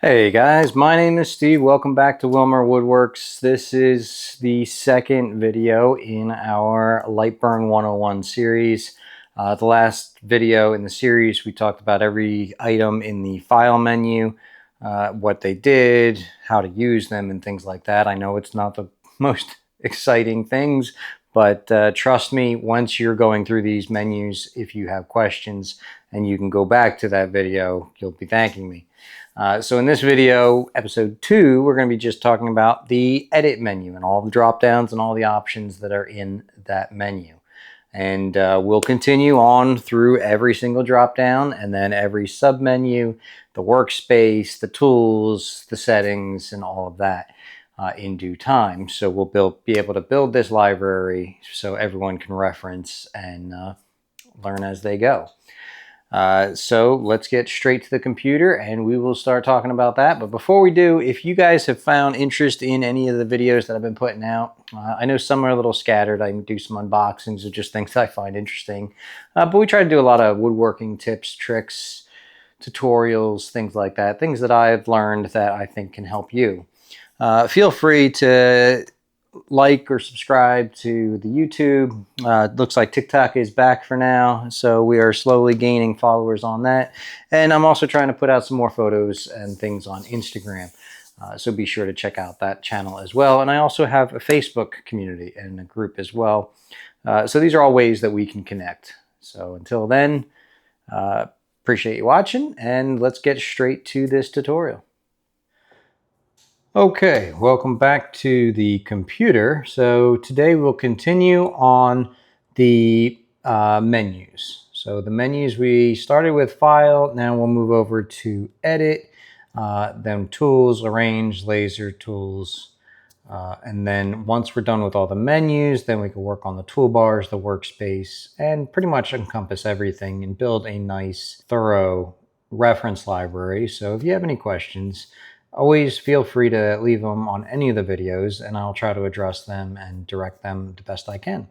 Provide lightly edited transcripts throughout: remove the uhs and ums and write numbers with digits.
Hey guys, my name is Steve. Welcome back to Wilmer Woodworks. This is the second video in our LightBurn 101 series. The last video in the series, we talked about every item in the file menu, what they did, how to use them, and things like that. I know it's not the most exciting things, but trust me, once you're going through these menus, if you have questions and you can go back to that video, you'll be thanking me. So in this video, episode 2, we're going to be just talking about the edit menu and all the drop downs and all the options that are in that menu. And we'll continue on through every single drop down and then every sub menu, the workspace, the tools, the settings, and all of that in due time. So we'll be able to build this library so everyone can reference and learn as they go. So let's get straight to the computer and we will start talking about that. But before we do, if you guys have found interest in any of the videos that I've been putting out, I know some are a little scattered. I do some unboxings of just things that I find interesting. But we try to do a lot of woodworking tips, tricks, tutorials, things like that. Things that I've learned that I think can help you. Feel free to like or subscribe to the YouTube. Looks like TikTok is back for now, so we are slowly gaining followers on that. And I'm also trying to put out some more photos and things on Instagram. So be sure to check out that channel as well. And I also have a Facebook community and a group as well. So these are all ways that we can connect. So until then, appreciate you watching, and let's get straight to this tutorial. Okay, welcome back to the computer. So today we'll continue on the menus. So the menus, we started with File, now we'll move over to Edit, then Tools, Arrange, Laser Tools, and then once we're done with all the menus, then we can work on the toolbars, the workspace, and pretty much encompass everything and build a nice, thorough reference library. So if you have any questions, always feel free to leave them on any of the videos and I'll try to address them and direct them the best I can.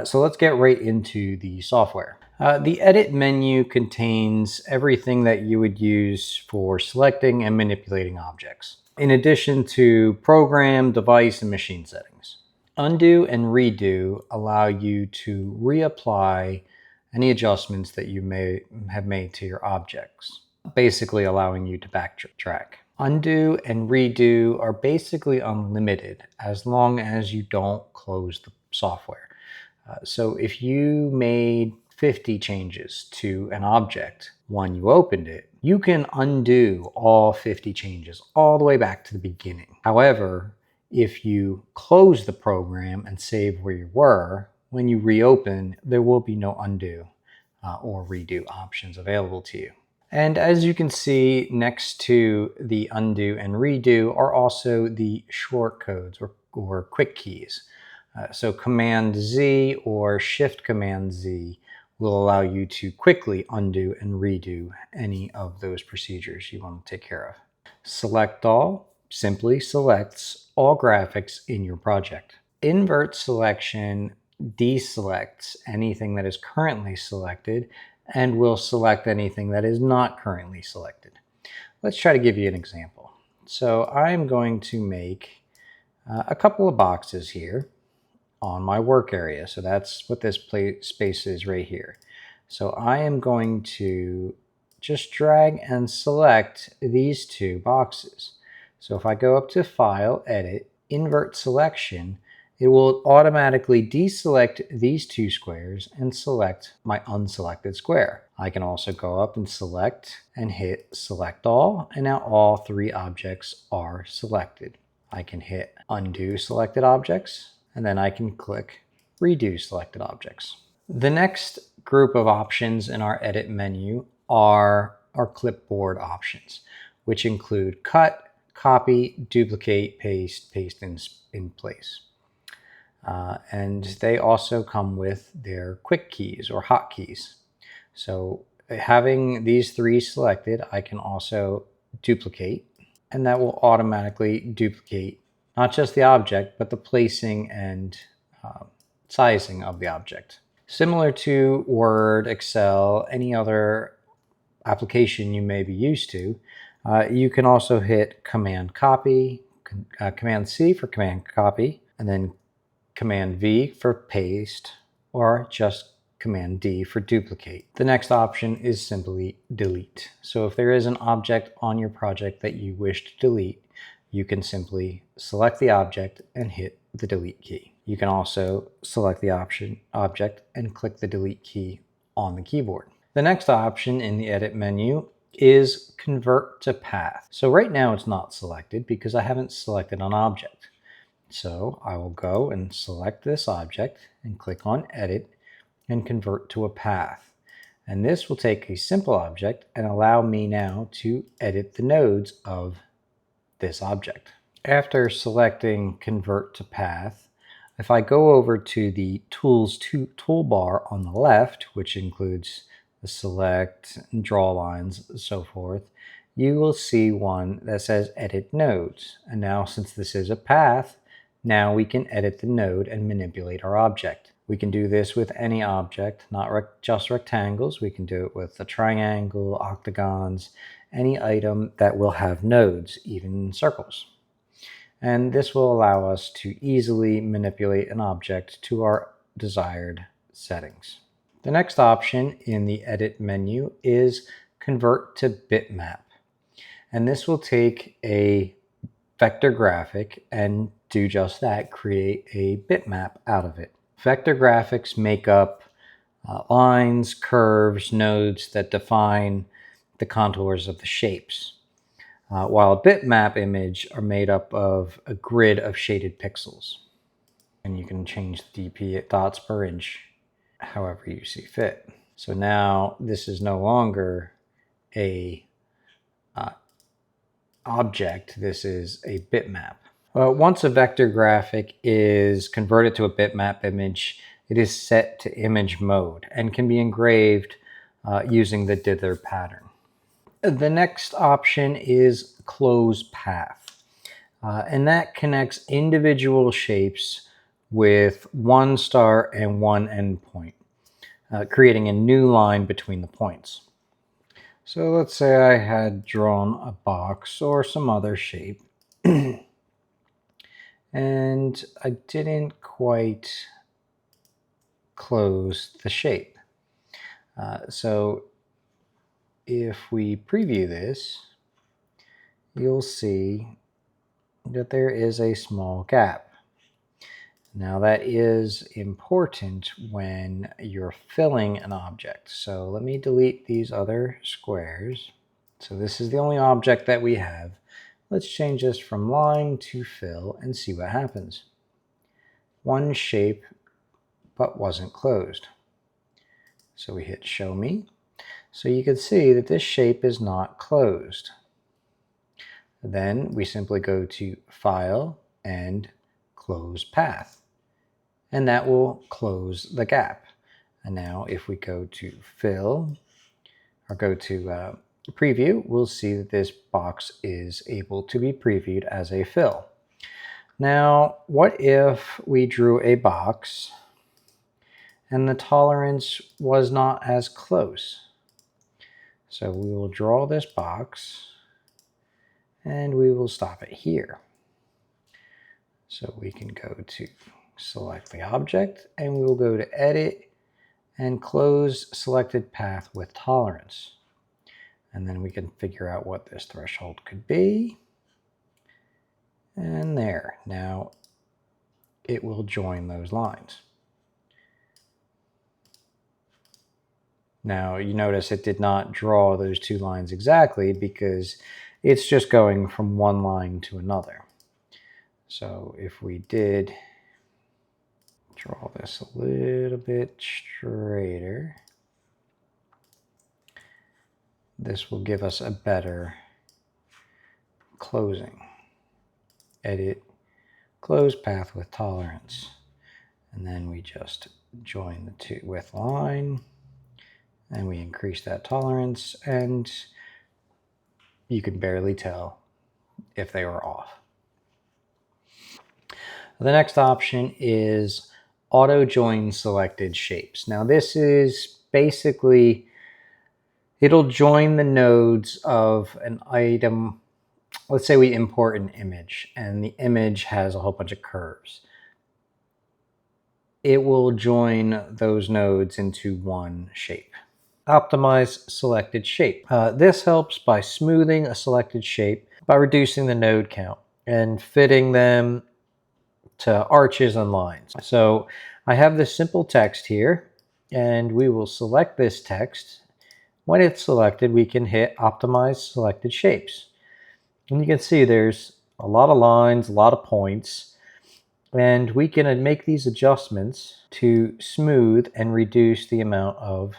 So let's get right into the software. The edit menu contains everything that you would use for selecting and manipulating objects, in addition to program, device, and machine settings. Undo and redo allow you to reapply any adjustments that you may have made to your objects, basically allowing you to backtrack. Undo and redo are basically unlimited as long as you don't close the software. So if you made 50 changes to an object when you opened it, you can undo all 50 changes all the way back to the beginning. However, if you close the program and save where you were, when you reopen, there will be no undo or redo options available to you. And as you can see, next to the undo and redo are also the short codes or quick keys. So Command Z or Shift Command Z will allow you to quickly undo and redo any of those procedures you want to take care of. Select All simply selects all graphics in your project. Invert Selection deselects anything that is currently selected and will select anything that is not currently selected. Let's try to give you an example. So I'm going to make a couple of boxes here on my work area. So that's what this space is right here. So I am going to just drag and select these two boxes. So if I go up to File, Edit, Invert Selection, it will automatically deselect these two squares and select my unselected square. I can also go up and select and hit Select All, and now all three objects are selected. I can hit Undo Selected Objects, and then I can click Redo Selected Objects. The next group of options in our edit menu are our clipboard options, which include cut, copy, duplicate, paste in place. And they also come with their quick keys or hotkeys. So having these three selected, I can also duplicate, and that will automatically duplicate not just the object, but the placing and sizing of the object. Similar to Word, Excel, any other application you may be used to, You can also hit Command Copy, Command C for Command Copy, and then Command V for Paste, or just Command D for Duplicate. The next option is simply Delete. So if there is an object on your project that you wish to delete, you can simply select the object and hit the Delete key. You can also select the object and click the Delete key on the keyboard. The next option in the Edit menu is Convert to Path. So right now it's not selected because I haven't selected an object. So I will go and select this object and click on Edit and Convert to a Path. And this will take a simple object and allow me now to edit the nodes of this object. After selecting Convert to Path, if I go over to the Tools toolbar on the left, which includes the Select, Draw Lines, and so forth, you will see one that says Edit Nodes. And now, since this is a path, now we can edit the node and manipulate our object. We can do this with any object, not just rectangles. We can do it with a triangle, octagons, any item that will have nodes, even circles. And this will allow us to easily manipulate an object to our desired settings. The next option in the Edit menu is Convert to Bitmap. And this will take a vector graphic and do just that, create a bitmap out of it. Vector graphics make up lines, curves, nodes that define the contours of the shapes. While a bitmap image are made up of a grid of shaded pixels. And you can change the dp dots per inch however you see fit. So now this is no longer a object, this is a bitmap. Once a vector graphic is converted to a bitmap image, it is set to image mode and can be engraved using the dither pattern. The next option is Close Path, and that connects individual shapes with one start and one endpoint, creating a new line between the points. So let's say I had drawn a box or some other shape and I didn't quite close the shape. So if we preview this, you'll see that there is a small gap. Now that is important when you're filling an object. So let me delete these other squares. So this is the only object that we have. Let's change this from line to fill and see what happens. One shape, but wasn't closed. So we hit Show Me. So you can see that this shape is not closed. Then we simply go to File and Close Path. And that will close the gap. And now if we go to Fill, or go to Preview, we'll see that this box is able to be previewed as a fill. Now, what if we drew a box and the tolerance was not as close? So we will draw this box and we will stop it here. So we can go to select the object and we will go to Edit and Close Selected Path with Tolerance. And then we can figure out what this threshold could be. And there, now it will join those lines. Now you notice it did not draw those two lines exactly because it's just going from one line to another. So if we did draw this a little bit straighter, this will give us a better closing. Edit, Close Path with Tolerance. And then we just join the two with line and we increase that tolerance and you can barely tell if they were off. The next option is Auto Join Selected Shapes. Now this is basically It'll join the nodes of an item. Let's say we import an image and the image has a whole bunch of curves. It will join those nodes into one shape. Optimize selected shape. This helps by smoothing a selected shape by reducing the node count and fitting them to arches and lines. So I have this simple text here, and we will select this text. When it's selected, we can hit Optimize Selected Shapes. And you can see there's a lot of lines, a lot of points, and we can make these adjustments to smooth and reduce the amount of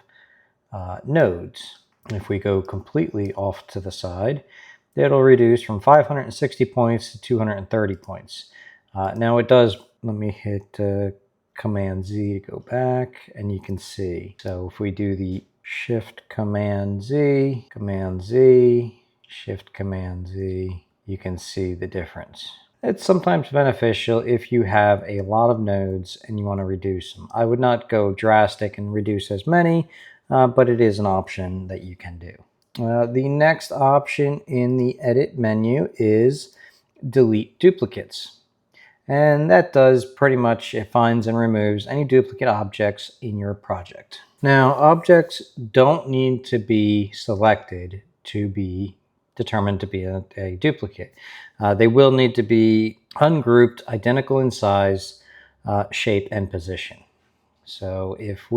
nodes. If we go completely off to the side, it'll reduce from 560 points to 230 points. Now it does, let me hit Command Z to go back, and you can see. So if we do the Shift Command Z, Shift Command Z, you can see the difference. It's sometimes beneficial if you have a lot of nodes and you want to reduce them. I would not go drastic and reduce as many, but it is an option that you can do. The next option in the Edit menu is Delete Duplicates. And that does pretty much, it finds and removes any duplicate objects in your project. Now, objects don't need to be selected to be determined to be a duplicate. They will need to be ungrouped, identical in size, shape, and position. So if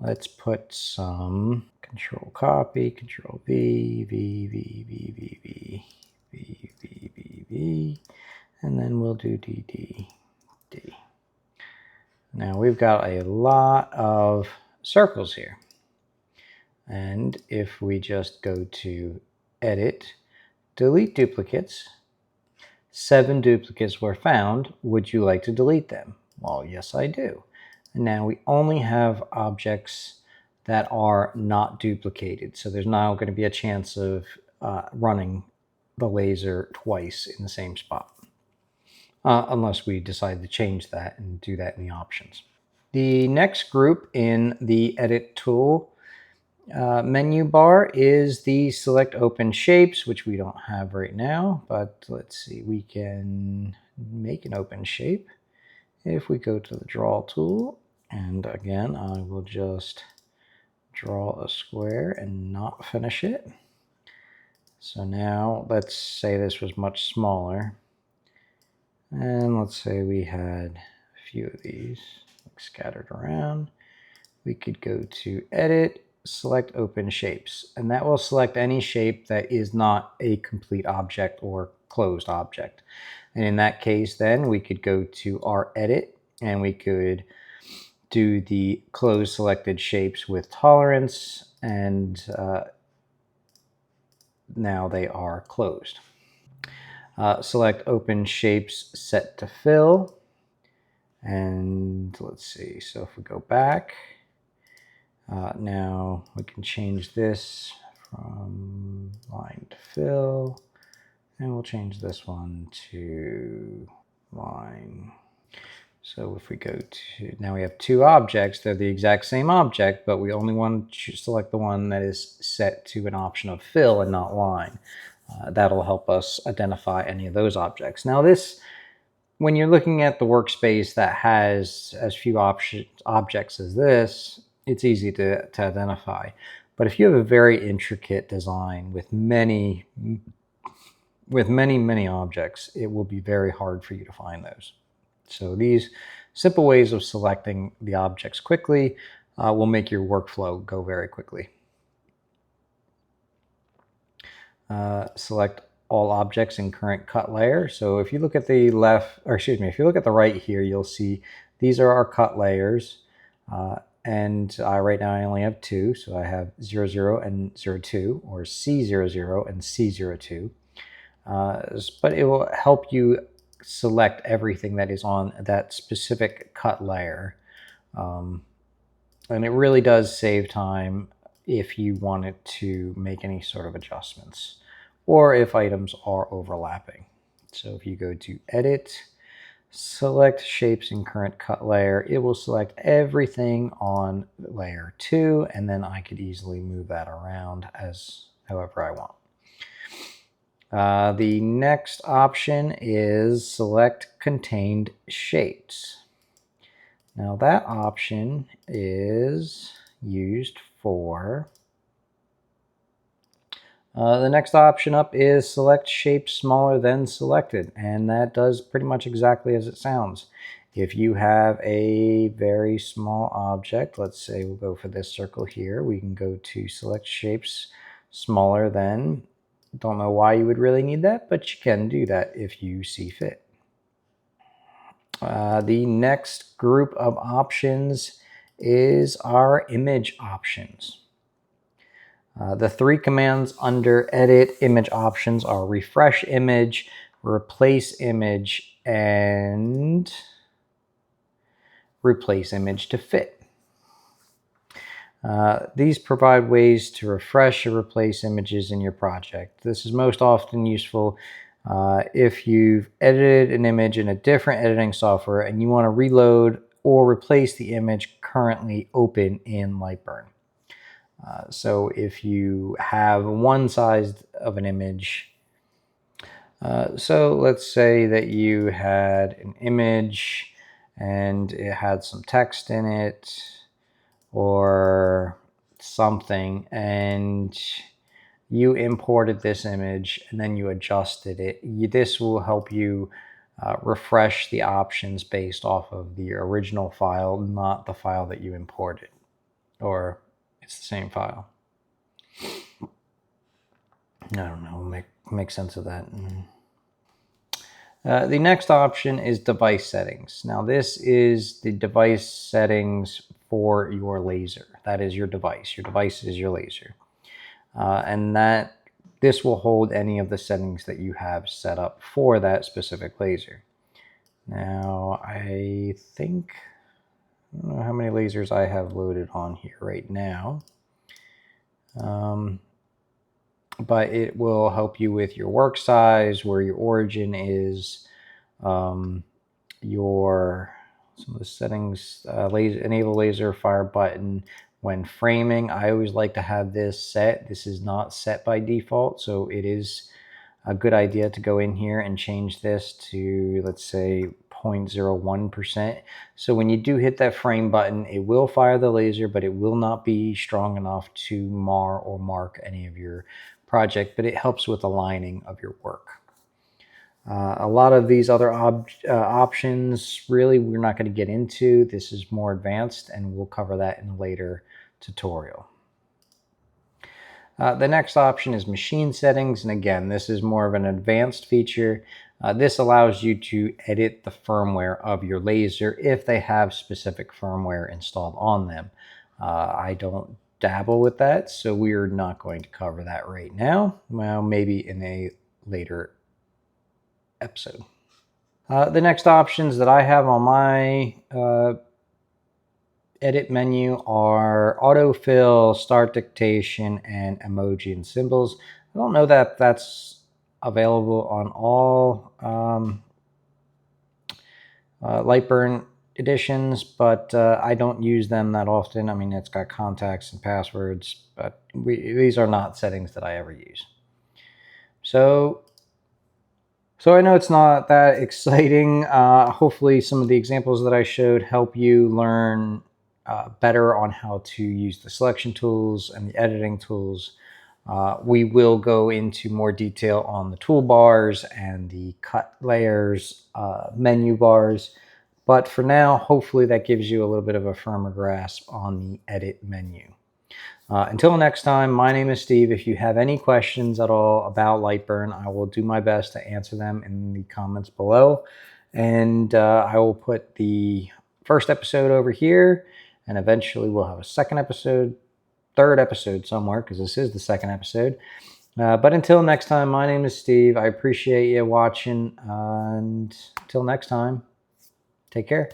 let's put some Control Copy, Control V, V, V, V, V, V, V, V, V, V, and then we'll do D, D, D. Now we've got a lot of circles here. And if we just go to Edit, Delete Duplicates, 7 duplicates were found. Would you like to delete them? Well, yes, I do. And now we only have objects that are not duplicated. So there's now going to be a chance of running the laser twice in the same spot. Unless we decide to change that and do that in the options. The next group in the Edit tool menu bar is the Select Open Shapes, which we don't have right now, but let's see, we can make an open shape. If we go to the Draw tool, and again, I will just draw a square and not finish it. So now, let's say this was much smaller. And let's say we had a few of these scattered around. We could go to Edit, Select Open Shapes, and that will select any shape that is not a complete object or closed object. And in that case, then we could go to our Edit, and we could do the Close Selected Shapes with Tolerance, and now they are closed. Select Open Shapes Set to Fill. And let's see, so if we go back, now we can change this from line to fill, and we'll change this one to line. So if we go to, now we have 2 objects, they're the exact same object, but we only want to select the one that is set to an option of fill and not line. That'll help us identify any of those objects. Now this, when you're looking at the workspace that has as few objects as this, it's easy to identify. But if you have a very intricate design with many objects, it will be very hard for you to find those. So these simple ways of selecting the objects quickly will make your workflow go very quickly. Select all objects in current cut layer. So if you look at the left, or excuse me, if you look at the right here, you'll see these are our cut layers. And right now I only have 2. So I have 00 and 02, or C00 and C02. But it will help you select everything that is on that specific cut layer. And it really does save time if you wanted to make any sort of adjustments, or if items are overlapping. So if you go to Edit, select shapes in current cut layer. It will select everything on layer 2, and then I could easily move that around as however I want. The next option is select contained shapes. Now that option is used for the next option up is select shape smaller than selected, and that does pretty much exactly as it sounds. If you have a very small object, let's say we'll go for this circle here, we can go to select shapes smaller than. Don't know why you would really need that, but you can do that if you see fit. The next group of options is our image options. The 3 commands under Edit Image Options are Refresh Image, Replace Image, and Replace Image to Fit. These provide ways to refresh or replace images in your project. This is most often useful if you've edited an image in a different editing software and you want to reload or replace the image currently open in LightBurn. So if you have one size of an image, so let's say that you had an image and it had some text in it or something, and you imported this image and then you adjusted it. This will help you refresh the options based off of the original file, not the file that you imported, or it's the same file. I don't know, make sense of that. The next option is device settings. Now this is the device settings for your laser. That is your device. Your device is your laser. And this will hold any of the settings that you have set up for that specific laser. Now I don't know how many lasers I have loaded on here right now. But it will help you with your work size, where your origin is, some of the settings, enable laser fire button when framing. I always like to have this set. This is not set by default, so it is a good idea to go in here and change this to, let's say, 0.01%. So when you do hit that frame button, it will fire the laser, but it will not be strong enough to mar or mark any of your project, but it helps with aligning of your work. A lot of these other options, really, we're not going to get into. This is more advanced, and we'll cover that in a later tutorial. The next option is machine settings, and again, this is more of an advanced feature. This allows you to edit the firmware of your laser if they have specific firmware installed on them. I don't dabble with that, so we're not going to cover that right now. Well, maybe in a later episode. The next options that I have on my edit menu are autofill, start dictation, and emoji and symbols. I don't know that that's available on all LightBurn editions, but I don't use them that often. I mean, it's got contacts and passwords, but these are not settings that I ever use. So I know it's not that exciting. Hopefully some of the examples that I showed help you learn better on how to use the selection tools and the editing tools. We will go into more detail on the toolbars and the cut layers, menu bars. But for now, hopefully that gives you a little bit of a firmer grasp on the edit menu. Until next time, my name is Steve. If you have any questions at all about LightBurn, I will do my best to answer them in the comments below. And I will put the first episode over here, and eventually we'll have a second episode, third episode somewhere, because this is the second episode. But until next time, my name is Steve. I appreciate you watching, and until next time, take care.